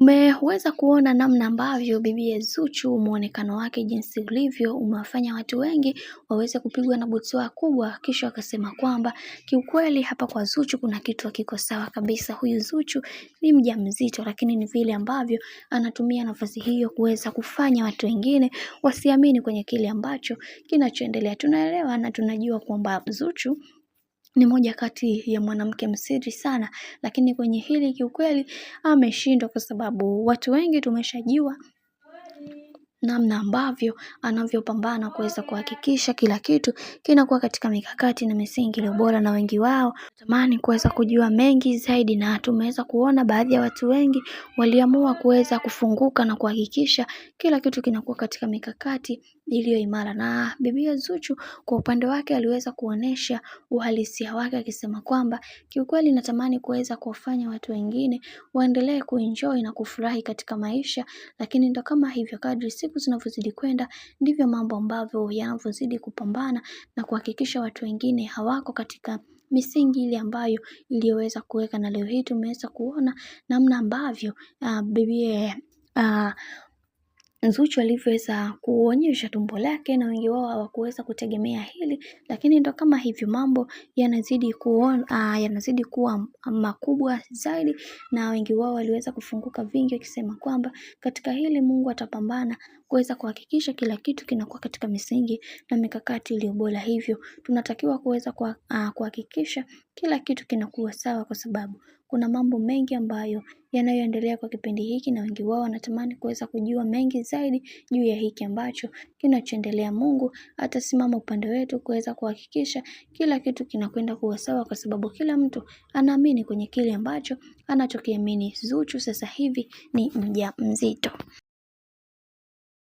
Umeweza kuona namna ambavyo bibiye Zuchu muonekano wake jinsi ulivyo umewafanya watu wengi waweze kupigwa na butwaa kubwa, kisha wakasema kwamba kiukweli hapa kwa Zuchu kuna kitu hakiko sawa kabisa. Huyu Zuchu ni mjamzito, lakini ni vile ambavyo anatumia nafasi hiyo kuweza kufanya watu wengine wasiamini kwenye kile ambacho kinachoendelea. Tunaelewa na tunajua kwamba Zuchu ni moja kati ya mwanamke msiri sana, lakini kwenye hili kiukweli ameshindwa kwa sababu watu wengi tumeshajua namna ambavyo anavyopambana kuweza kuhakikisha kila kitu kinakuwa katika mikakati na misingi iliyo bora, na wengi wao tamani kuweza kujua mengi zaidi, na tumeweza kuona baadhi ya watu wengi waliamua kuweza kufunguka na kuhakikisha kila kitu kinakuwa katika mikakati iliyo imara. Na bibiye Zuchu kwa upande wake aliweza kuonesha uhalisia wake akisema kwamba kiukweli natamani kuweza kuwafanya watu wengine waendelee kuenjoy na kufurahi katika maisha, lakini ndo kama hivyo, kadri siku zinavyozidi kwenda ndivyo mambo ambavyo yanavyozidi kupambana na kuhakikisha watu wengine hawako katika misingi ile ambayo iliyoweza kuweka. Na leo hii tumeweza kuona namna ambavyo bibiye Zuchu alivyoweza kuonyesha tumbo lake, na wengi wao hawakuweza kutegemea hili, lakini ndo kama hivyo mambo yanazidi kuwa makubwa zaidi, na wengi wao waliweza kufunguka vingi wakisema kwamba katika hili Mungu atapambana kuweza kuhakikisha kila kitu kinakuwa katika misingi na mikakati iliyo bora. Hivyo tunatakiwa kuweza kuhakikisha kila kitu kinakuwa sawa, kwa sababu kuna mambo mengi ambayo yanayoendelea kwa kipindi hiki, na wengi wao wanatamani kuweza kujua mengi zaidi juu ya hiki ambacho kinachoendelea. Mungu atasimama upande wetu kuweza kuhakikisha kila kitu kinakwenda kuwa sawa, kwa sababu kila mtu anaamini kwenye kile ambacho anachokiamini. Zuchu sasa hivi ni mjamzito.